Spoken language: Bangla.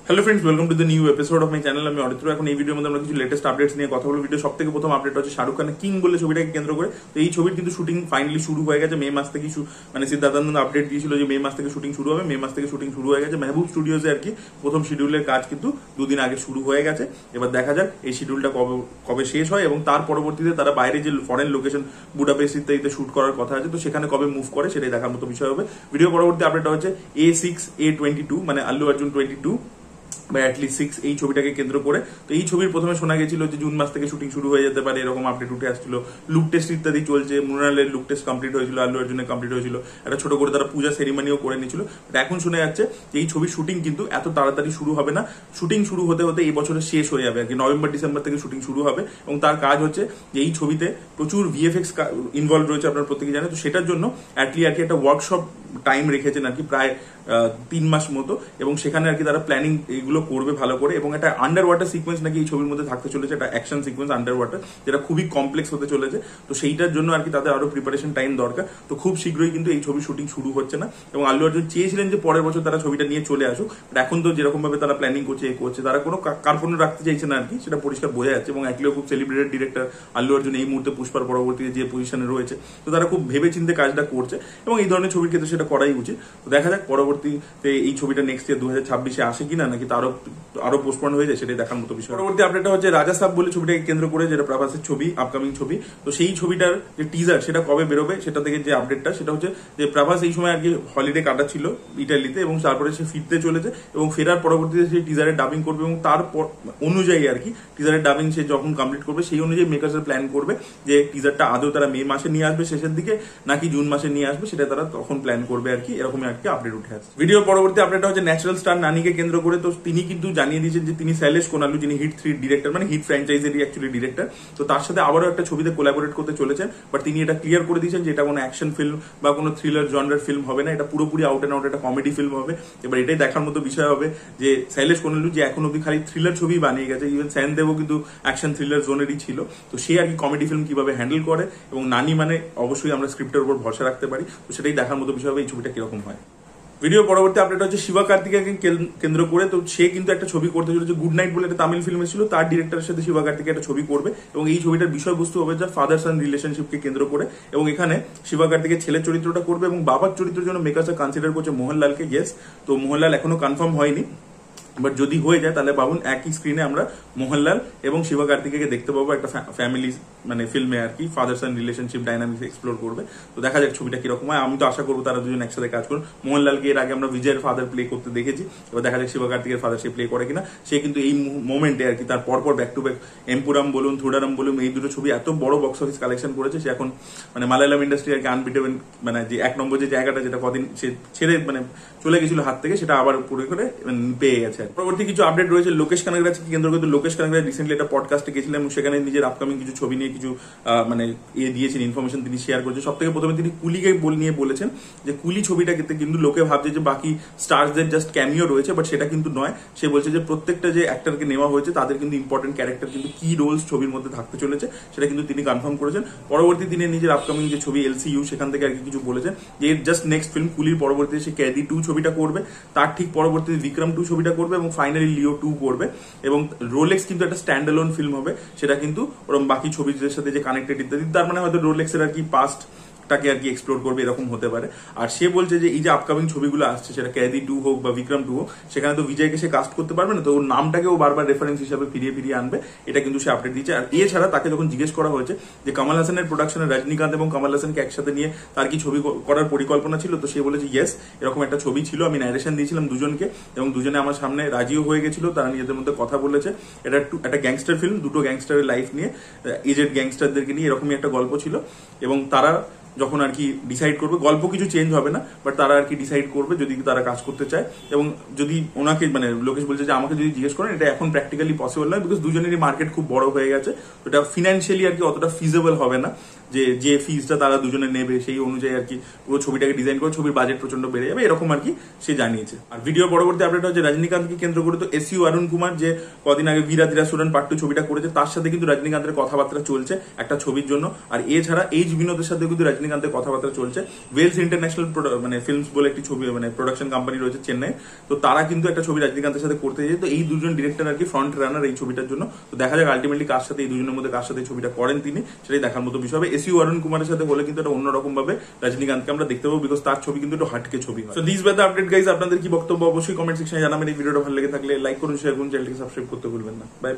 Hello friends, welcome to the new episode of my channel. আমি অরিত্র। এখন এই ভিডিওর মধ্যে আমরা কিছু লেটেস্ট আপডেটস নিয়ে কথা বলবো। ভিডিও সব থেকে প্রথম আপডেট হচ্ছে শাহরুখ খানের কিং বলে ছবিটাকে কেন্দ্র করে। তো এই ছবির কিন্তু শুটিং ফাইনালি শুরু হয়ে গেছে। মে মাস থেকে মানে সিদ্ধার্থানন্দ আপডেট দিয়েছিল যে মে মাস থেকে শুটিং শুরু হবে। মে মাস থেকে শুটিং শুরু হয়ে গেছে। মেহবুব স্টুডিওজে আর কি প্রথম শিডিউলের কাজ কিন্তু দুদিন আগে শুরু হয়ে গেছে। এবার দেখা যাক এই শিডিউলটা কবে শেষ হয় এবং তার পরবর্তীতে তারা বাইরে যে ফরেন লোকেশন বুডাপেস্ট ইত্যাদিতে শুট করার কথা আছে, তো সেখানে কবে মুভ করে সেটাই দেখার মতো বিষয় হবে। ভিডিও পরবর্তী আপডেটটা হচ্ছে A6A22 মানে আল্লু অর্জুন 22 বা অ্যাটলিস্ট 6 এই ছবিটাকে কেন্দ্র করে। তো এই ছবির প্রথমে শোনা গেছিল যে জুন মাস থেকে শুটিং শুরু হয়ে যেতে পারে, এরকম আপডেট উঠে আসছিল। লুক টেস্ট ইত্যাদি চলছে। মৃণালের লুক টেস্ট কমপ্লিট হয়েছিল, আল্লু অর্জুনের কমপ্লিট হয়েছিল। একটা ছোট করে তারা পূজা সেরিমনিও করে নিয়েছিল। এখন শোনা যাচ্ছে যে এই ছবির শুটিং কিন্তু এত তাড়াতাড়ি শুরু হবে না। শুটিং শুরু হতে হতে এই বছরের শেষ হয়ে যাবে আর কি। নভেম্বর ডিসেম্বর থেকে শুটিং শুরু হবে এবং তার কাজ হচ্ছে যে এই ছবিতে প্রচুর ভিএফএক্স ইনভলভ রয়েছে, আপনারা প্রত্যেকে জানেন। তো সেটার জন্য অ্যাটলি আর কি একটা ওয়ার্কশপ টাইম রেখেছেন আর কি, প্রায় 3 মাস মতো। এবং সেখানে আর কি তারা প্ল্যানিং এগুলো করবে ভালো করে। এবং একটা আন্ডার ওয়াটার সিকোয়েন্স নাকি এই ছবির মধ্যে থাকতে চলেছে, একটা অ্যাকশন সিকোয়েন্স আন্ডার ওয়াটার, যেটা খুবই কমপ্লেক্স হতে চলেছে। তো সেইটার জন্য আর কি তাদের আরো প্রিপারেশন টাইম দরকার। তো খুব শীঘ্রই কিন্তু এই ছবি শুটিং শুরু হচ্ছে না। এবং আল্লু অর্জুন চেয়েছিলেন যে পরের বছর তারা ছবিটা নিয়ে চলে আসুক। এখন তো যেরকম ভাবে তারা প্ল্যানিং করছে তারা কোনো কার্পণ্য রাখতে চাইছে না আর কি, সেটা পরিষ্কার বোঝা যাচ্ছে। এবং একলিও খুব সেলিব্রেটেড ডিরেক্টর আল্লু অর্জুন এই মুহূর্তে পুষ্পার পরবর্তীতে যে পজিশনে রয়েছে, তো তারা খুব ভেবে চিন্তে কাজটা করছে এবং এই ধরনের ছবির ক্ষেত্রে সেটা করাই উচিত। তো দেখা যাক পরবর্তীতে এই ছবিটা নেক্সট ইয়ার 2026-এ আসে কিনা, নাকি আরো পোস্টপন্ড হয়ে যায়, সেটাই দেখার মতো বিষয়। পরবর্তী আপডেটটা হচ্ছে রাজা সাব বলে ছবিটাকে কেন্দ্র করে, যেটা প্রভাসের ছবি, আপকামিং ছবি। তো সেই ছবিটার যে টিজার সেটা কবে বেরোবে সেটা থেকে যে আপডেটটা, সেটা হচ্ছে যে প্রভাস এই সময় আর কি হলিডে কাটাচ্ছিল ইটালিতে এবং তারপরে সে ফিরতে চলেছে এবং ফেরার পরবর্তীতে সেই টিজারের ডাবিং করবে এবং তার অনুযায়ী আর কি টিজারের ডাবিং সে যখন কমপ্লিট করবে সেই অনুযায়ী মেকার্সের প্ল্যান করবে যে টিজারটা আদৌ তারা মে মাসে নিয়ে আসবে শেষের দিকে নাকি জুন মাসে নিয়ে আসবে, সেটা তারা তখন প্ল্যান করবে আর কি। এরকমই আর কি আপডেট উঠে আসছে। ভিডিওর পরবর্তী আপডেটটা হচ্ছে ন্যাচারাল স্টার নানিকে কেন্দ্র করে। তো তিনি কিন্তু জানিয়ে দিয়েছেন যে তিনি শৈলেশ কোনালু, যিনি হিট 3 ডিরেক্টর, মানে হিট ফ্র্যাঞ্চাইজেরই অ্যাকচুয়ালি ডিরেক্টর, তো তার সাথে আবারও একটা ছবিতে কোলাবোরেট করতে চলেছেন। বাট তিনি এটা ক্লিয়ার করে দিয়েছেন যে এটা কোনো অ্যাকশন ফিল্ম বা কোনো থ্রিলার জনরার ফিল্ম হবে না, এটা পুরোপুরি আউট অ্যান্ড আউট একটা কমেডি ফিল্ম হবে। এবার এটাই দেখার মতো বিষয় হবে যে শৈলেশ কোনালু যে এখন অব্দি খালি থ্রিলার ছবি বানিয়ে গেছে, ইভেন স্যান দেবও কিন্তু অ্যাকশন থ্রিলার জোনেরই ছিল, তো সে আর কি কমেডি ফিল্ম কিভাবে হ্যান্ডেল করে। এবং নানি মানে অবশ্যই আমরা স্ক্রিপ্টের উপর ভরসা রাখতে পারি। তো সেটাই দেখার মতো বিষয় হবে এই ছবিটা কিরকম হয়। ভিডিও পরবর্তী আপডেট হচ্ছে শিবা কার্তিকেয়কে কেন্দ্র করে। তো সে কিন্তু একটা ছবি করতে চলেছে, গুড নাইট বলে একটা তামিল ফিল্ম ছিল, তার ডিরেক্টরের সাথে শিবা কার্তিকেয় একটা ছবি করবে এবং এই ছবিটার বিষয়বস্তু হবে যা ফাদার সান রিলেশনশিপকে কেন্দ্র করে। এবং এখানে শিবা কার্তিকের ছেলের চরিত্রটা করবে এবং বাবার চরিত্রের জন্য মেকার্সরা কনসিডার করছে মোহনলালকে। ইয়েস, তো মোহনলাল এখনো কনফার্ম হয়নি, বাট যদি হয়ে যায় তাহলে ভাবুন একই স্ক্রিনে আমরা মোহনলাল এবং শিবা কার্তিকেয়কে দেখতে পাবো একটা ফ্যামিলি মানে ফিল্মে আর কি, ফাদার সান রিলেশনশিপ ডাইনামিক্স এক্সপ্লোর করবে। তো দেখা যাক ছবিটা কিরকম হয়। আমি তো আশা করবো তারা দুজন একসাথে কাজ করুন। মোহনলালকে এর আগে আমরা বিজয়ের ফাদার প্লে করতে দেখেছি, এবার দেখা যাক শিবা কার্তিকের ফাদার সে প্লে করে কিনা। সে কিন্তু এই মোমেন্টে আর কি তার পরপর ব্যাক টু ব্যাক এম্পুরাম বলুন, থুডারাম বলুন, এই দুটো ছবি এত বড় বক্স অফিস কালেকশন করেছে, সে এখন মানে মালায়ালাম ইন্ডাস্ট্রি আর কি আনবিটেবল, মানে যে 1 নম্বর যে জায়গাটা যেটা কদিন সে ছেড়ে মানে চলে গেছিল হাত থেকে, সেটা আবার পুরো করে পেয়ে গেছে। পরবর্তী কিছু আপডেট রয়েছে লোকেশ কানাগরাজকে কেন্দ্র করে। লোকেশ কানাগরাজ রিসেন্টলি একটা পডকাস্টে গেছিলেন এবং সেখানে নিজের আপকামিং কিছু ছবি নিয়ে কিছু মানে দিয়েছেন, ইনফরমেশন তিনি শেয়ার করেছেন। সব থেকে প্রথমে তিনি কুলিকে নিয়ে বলেছেন যে কুলি ছবিটাকে কিন্তু লোকে ভাবছে যে বাকি স্টারদের জাস্ট ক্যামিও রয়েছে, বাট সেটা কিন্তু নয়। সে বলছে যে প্রত্যেকটা যে অ্যাক্টরকে নেওয়া হয়েছে তাদের কিন্তু ইম্পর্টেন্ট ক্যারেক্টার কিন্তু কি রোলস ছবির মধ্যে থাকতে চলেছে, সেটা কিন্তু তিনি কনফার্ম করেছেন। পরবর্তী দিনে নিজের আপকামিং যে ছবি LCU সেখান থেকে আর কি কিছু বলেছেন যে এর জাস্ট নেক্সট ফিল্ম কুলির পরবর্তীতে সে ক্যাদি 2 ছবিটা করবে, তার ঠিক পরবর্তীতে বিক্রম 2 ছবিটা করবে এবং ফাইনালি লিও 2 করবে। এবং রোলেক্স কিন্তু একটা স্ট্যান্ড অ্যালোন ফিল্ম হবে, সেটা কিন্তু ওরকম বাকি ছবিদের সাথে যে কানেক্টেড ইত্যাদি, তার মানে হয়তো রোলেক্সের আর কি পাস্ট টাকে আর কি এক্সপ্লোর করবে, এরকম হতে পারে। আর সে বলছে যে এই যে আপকামিং ছবিগুলো আসছে, সেটা ক্যাদি 2 হোক বা বিক্রম 2 হোক, সেখানে তো বিজয়কে সে কাস্ট করতে পারবে না, তো ওর নামটাকেও বারবার রেফারেন্স হিসাবে ফিরিয়ে আনবে, এটা কিন্তু সে আপডেট দিয়েছে। আর এছাড়া তাকে যখন জিজ্ঞেস করা হয়েছে যে কমল হাসানের প্রোডাকশনে রজনীকান্ত এবং কমল হাসানকে একসাথে নিয়ে তার কি ছবি করার পরিকল্পনা ছিল, তো সে বলেছে ইয়েস, এরকম একটা ছবি ছিল, আমি ন্যারেশন দিয়েছিলাম দুজনকে এবং দুজনে আমার সামনে রাজিও হয়ে গেছিল, তারা নিজেদের মধ্যে কথা বলেছে। এটা একটা গ্যাংস্টার ফিল্ম, দুটো গ্যাংস্টারের লাইফ নিয়ে, এজেড গ্যাংস্টারদেরকে নিয়ে এরকমই একটা গল্প ছিল। এবং তারা যখন আর কি ডিসাইড করবে, গল্প কিছু চেঞ্জ হবে না, বাট তারা আর কি ডিসাইড করবে যদি তারা কাজ করতে চায়। এবং যদি ওনাকে মানে লোকেশ বলছে যে আমাকে যদি জিজ্ঞেস করেন, এটা এখন প্র্যাকটিক্যালি পসিবল নয়, বিকজ দুজনেরই মার্কেট খুব বড় হয়ে গেছে, তো এটা ফিনান্সিয়ালি আর কি অতটা ফিজেবল হবে না যে ফিজটা তারা দুজনে নেবে সেই অনুযায়ী আর কি পুরো ছবিটাকে ডিজাইন করে, ছবির বাজেট প্রচন্ড বেড়ে যাবে, এরকম আর কি সে জানিয়েছে। আর ভিডিও পরবর্তী আপডেট হচ্ছে রজনীকান্তকে কেন্দ্র করে। তো SU অরুণ কুমার যে কদিন আগে বীরাধিরাসুরন পার্ট 2 ছবিটা করেছে, তার সাথে কিন্তু রজনীকান্তের কথাবার্তা চলছে একটা ছবির জন্য। আর এছাড়া এইচ বিনোদের সাথে কিন্তু রজনীকান্তের কথাবার্তা চলছে। ওয়েলস ইন্টারন্যাশনাল মানে ফিল্মস বলে একটি ছবি মানে প্রোডাকশন কোম্পানি রয়েছে চেন্নাই, তো তারা কিন্তু একটা ছবি রজনীকান্তের সাথে করতে চাইছে। তো এই দুজন ডিরেক্টর আর কি ফ্রন্ট রানার এই ছবিটার জন্য। তো দেখা যাক আলটিমেটলি কার সাথে, এই দুজনের মধ্যে কার সাথে এই ছবিটা করেন তিনি, সেটাই দেখার মতো বিষয় হবে। এসইউ অরুণ কুমারের সাথে হলে কিন্তু একটা অন্যরকম ভাবে রজনীকান্তকে আমরা দেখতে পাবো, বিকজ তার ছবি কিন্তু একটু হাটকে ছবি হয়। তো this were the update guys. আপনাদের কি বক্তব্য অবশ্যই কমেন্ট সেকশনে জানাবেন। এই ভিডিওটা ভালো লেগে থাকলে লাইক করুন, শেয়ার করুন, চ্যানেলটিকে সাবস্ক্রাইব করতে ভুলবেন না। Bye bye.